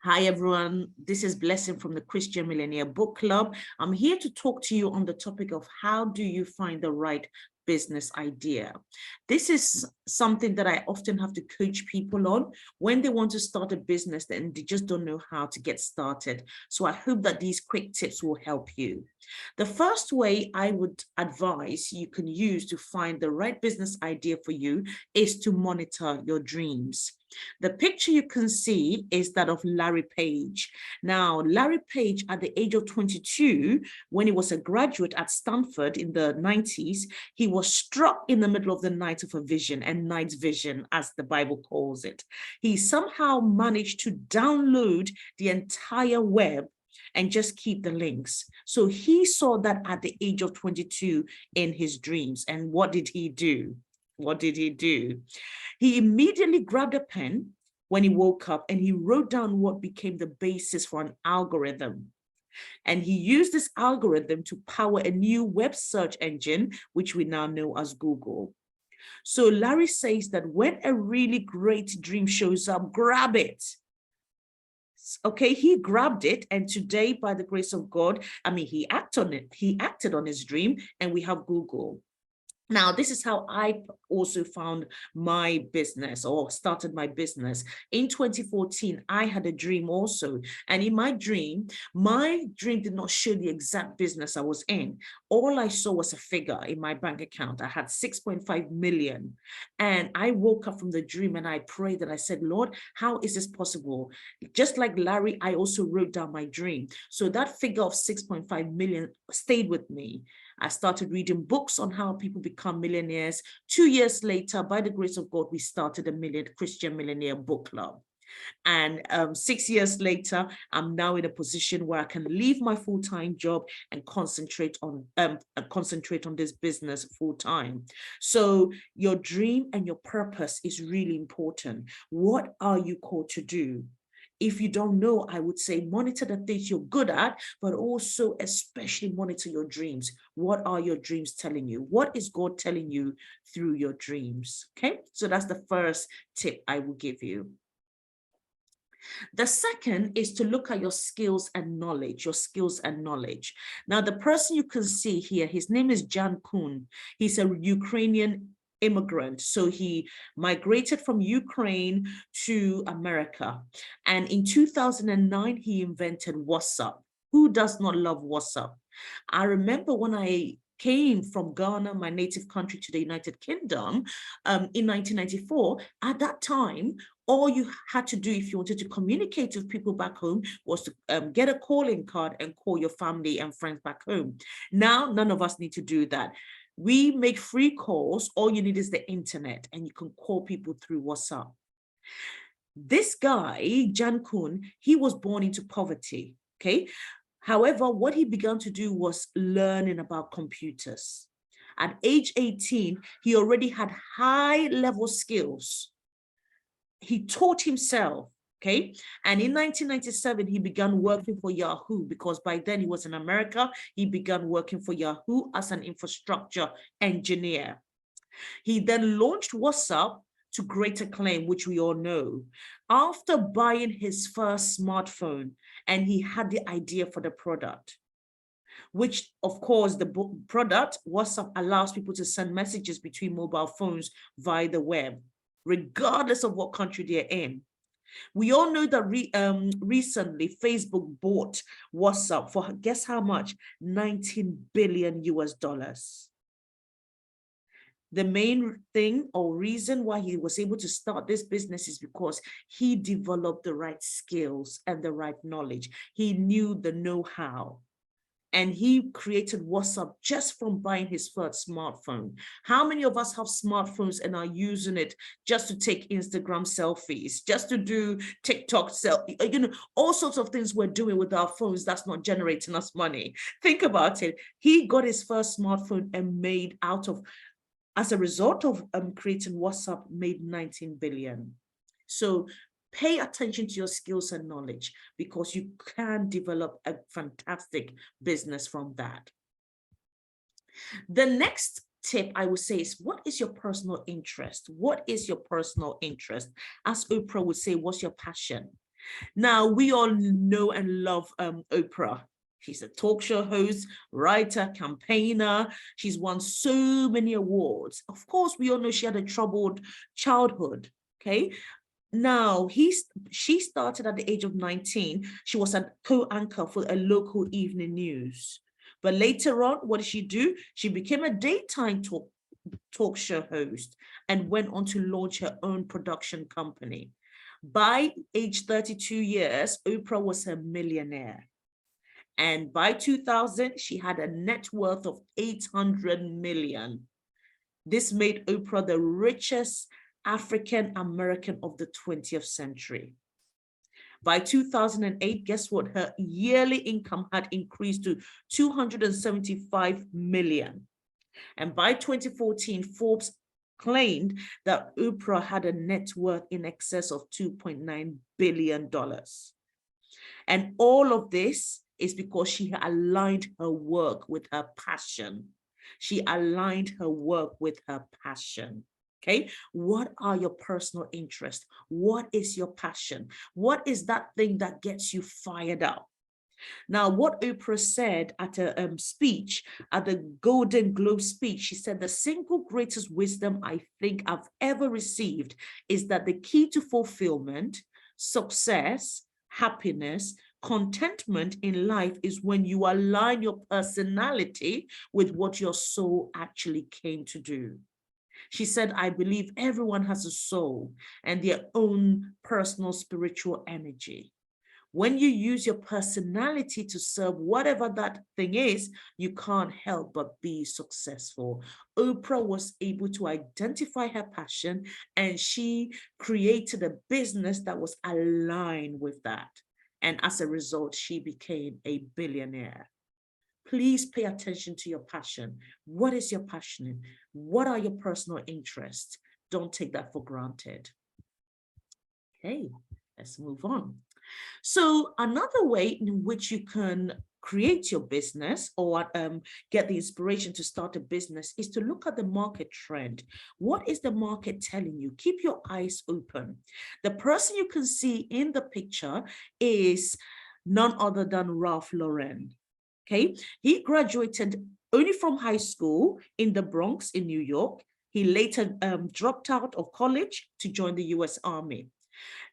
Hi, everyone. This is Blessing from the Christian Millionaire Book Club. I'm here to talk to you on the topic of how do you find the right business idea. This is something that I often have to coach people on when they want to start a business and they just don't know how to get started. So I hope that these quick tips will help you. The first way I would advise you can use to find the right business idea for you is to monitor your dreams. The picture you can see is that of Larry Page. Now, Larry Page, at the age of 22, when he was a graduate at Stanford in the 90s, he was struck in the middle of the night of a vision, and night vision, as the Bible calls it. He somehow managed to download the entire web and just keep the links. So he saw that at the age of 22 in his dreams. And what did he do? What did he do? He immediately grabbed a pen when he woke up and he wrote down what became the basis for an algorithm. And he used this algorithm to power a new web search engine, which we now know as Google. So Larry says that when a really great dream shows up, grab it. Okay, he grabbed it, and today, by the grace of God, he acted on his dream, and we have Google. Now, this is how I also found my business or started my business. In 2014, I had a dream also. And in my dream did not show the exact business I was in. All I saw was a figure in my bank account. I had 6.5 million. And I woke up from the dream and I prayed and I said, Lord, how is this possible? Just like Larry, I also wrote down my dream. So that figure of 6.5 million stayed with me. I started reading books on how people become millionaires. 2 years later, by the grace of God, we started a Christian Millionaire Book Club. And 6 years later, I'm now in a position where I can leave my full-time job and concentrate on this business full-time. So your dream and your purpose is really important. What are you called to do? If you don't know, I would say monitor the things you're good at, but also especially monitor your dreams. What are your dreams telling you? What is God telling you through your dreams? Okay, so that's the first tip I will give you. The second is to look at your skills and knowledge, Now, the person you can see here, his name is Jan Kuhn. He's a Ukrainian immigrant. So he migrated from Ukraine to America. And in 2009, he invented WhatsApp. Who does not love WhatsApp? I remember when I came from Ghana, my native country, to the United Kingdom in 1994. At that time, all you had to do if you wanted to communicate with people back home was to get a calling card and call your family and friends back home. Now, none of us need to do that. We make free calls. All you need is the internet, and you can call people through WhatsApp. This guy, Jan Kuhn, he was born into poverty, okay? However, what he began to do was learning about computers. At age 18, he already had high-level skills. He taught himself, okay? And in 1997, he began working for Yahoo, because by then he was in America. He began working for Yahoo as an infrastructure engineer. He then launched WhatsApp to great acclaim, which we all know. After buying his first smartphone, and he had the idea for the product, which of course the product, WhatsApp, allows people to send messages between mobile phones via the web, regardless of what country they're in. We all know that recently Facebook bought WhatsApp for, guess how much? 19 billion US dollars. The main thing or reason why he was able to start this business is because he developed the right skills and the right knowledge. He knew the know-how. And he created WhatsApp just from buying his first smartphone. How many of us have smartphones and are using it just to take Instagram selfies, just to do TikTok selfies, all sorts of things we're doing with our phones that's not generating us money? Think about it. He got his first smartphone and made as a result of creating WhatsApp, made 19 billion. So pay attention to your skills and knowledge, because you can develop a fantastic business from that. The next tip I would say is, what is your personal interest? What is your personal interest? As Oprah would say, what's your passion? Now, we all know and love Oprah. She's a talk show host, writer, campaigner. She's won so many awards. Of course, we all know she had a troubled childhood, okay? Now, she started at the age of 19. She was a co-anchor for a local evening news. But later on, what did she do? She became a daytime talk show host and went on to launch her own production company. By age 32 years, Oprah was a millionaire. And by 2000, she had a net worth of 800 million. This made Oprah the richest African American of the 20th century. By 2008, guess what? Her yearly income had increased to 275 million. And by 2014, Forbes claimed that Oprah had a net worth in excess of $2.9 billion. And all of this is because she aligned her work with her passion. She aligned her work with her passion. Okay, what are your personal interests? What is your passion? What is that thing that gets you fired up? Now, what Oprah said at a speech, at the Golden Globe speech, she said, the single greatest wisdom I think I've ever received is that the key to fulfillment, success, happiness, contentment in life is when you align your personality with what your soul actually came to do. She said, I believe everyone has a soul and their own personal spiritual energy. When you use your personality to serve whatever that thing is, you can't help but be successful. Oprah was able to identify her passion and she created a business that was aligned with that. And as a result, she became a billionaire. Please pay attention to your passion. What is your passion in? What are your personal interests? Don't take that for granted. Okay, let's move on. So another way in which you can create your business or get the inspiration to start a business is to look at the market trend. What is the market telling you? Keep your eyes open. The person you can see in the picture is none other than Ralph Lauren. Okay, he graduated only from high school in the Bronx in New York. He later dropped out of college to join the US Army.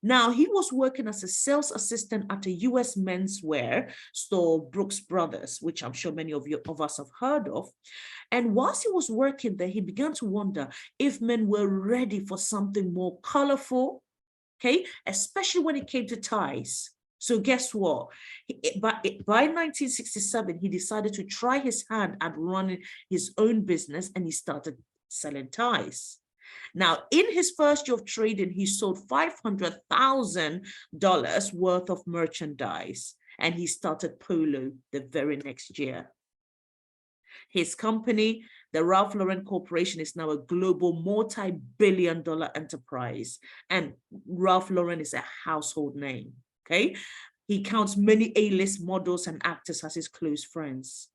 Now, he was working as a sales assistant at a US menswear store, Brooks Brothers, which I'm sure many of us have heard of. And whilst he was working there, he began to wonder if men were ready for something more colorful, okay, especially when it came to ties. So guess what? By 1967, he decided to try his hand at running his own business and he started selling ties. Now, in his first year of trading, he sold $500,000 worth of merchandise and he started Polo the very next year. His company, the Ralph Lauren Corporation, is now a global multi-billion-dollar enterprise, and Ralph Lauren is a household name, okay? He counts many A-list models and actors as his close friends.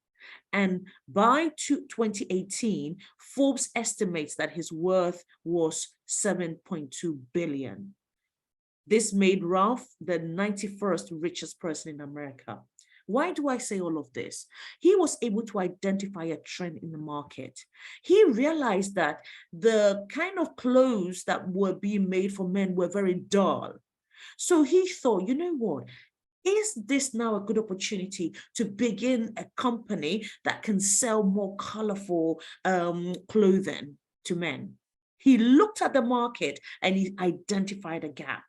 And by 2018, Forbes estimates that his worth was $7.2 billion. This made Ralph the 91st richest person in America. Why do I say all of this? He was able to identify a trend in the market. He realized that the kind of clothes that were being made for men were very dull. So he thought, you know what? Is this now a good opportunity to begin a company that can sell more colorful clothing to men? He looked at the market and he identified a gap.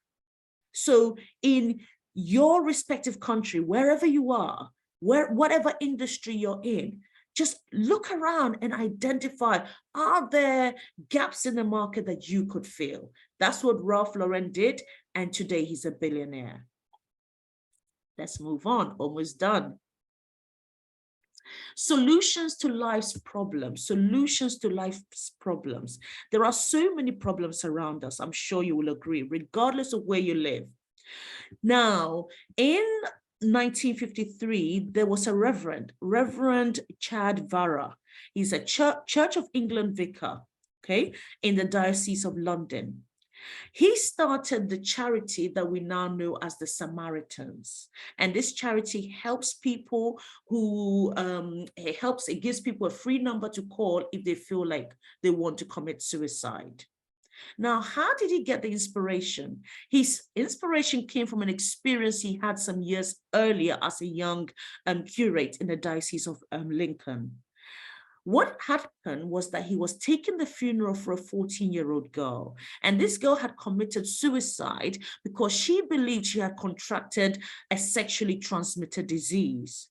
So in your respective country, wherever you are, whatever industry you're in, just look around and identify, are there gaps in the market that you could fill? That's what Ralph Lauren did, and today he's a billionaire. Let's move on, almost done. Solutions to life's problems, solutions to life's problems. There are so many problems around us, I'm sure you will agree, regardless of where you live. Now, in 1953, there was a Reverend Chad Vara. He's a Church of England vicar, okay, in the Diocese of London. He started the charity that we now know as the Samaritans. And this charity helps people who, it gives people a free number to call if they feel like they want to commit suicide. Now, how did he get the inspiration? His inspiration came from an experience he had some years earlier as a young curate in the Diocese of Lincoln. What happened was that he was taking the funeral for a 14-year-old girl, and this girl had committed suicide because she believed she had contracted a sexually transmitted disease.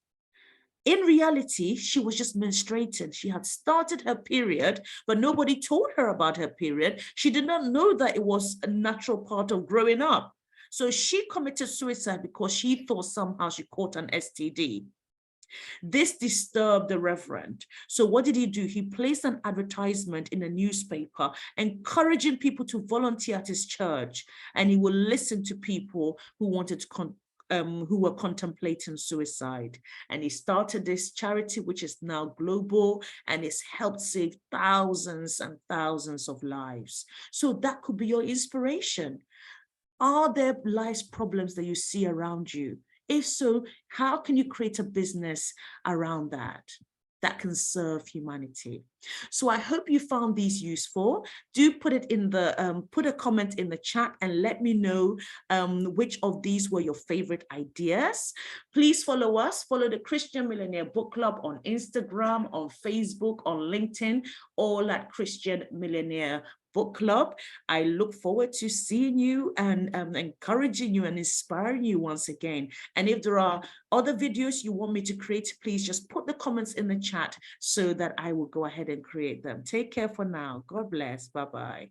In reality, she was just menstruating. She had started her period, but nobody told her about her period. She did not know that it was a natural part of growing up. So she committed suicide because she thought somehow she caught an STD. This disturbed the reverend. So what did he do? He placed an advertisement in a newspaper encouraging people to volunteer at his church, and he would listen to people who wanted to who were contemplating suicide. And he started this charity, which is now global, and it's helped save thousands and thousands of lives. So that could be your inspiration. Are there life's problems that you see around you? If so, how can you create a business around that can serve humanity? So I hope you found these useful. Do put it in the put a comment in the chat and let me know which of these were your favorite ideas. Please follow us. Follow the Christian Millionaire Book Club on Instagram, on Facebook, on LinkedIn, all at Christian Millionaire Book Club. I look forward to seeing you and encouraging you and inspiring you once again. And if there are other videos you want me to create, please just put the comments in the chat so that I will go ahead and create them. Take care for now. God bless. Bye-bye.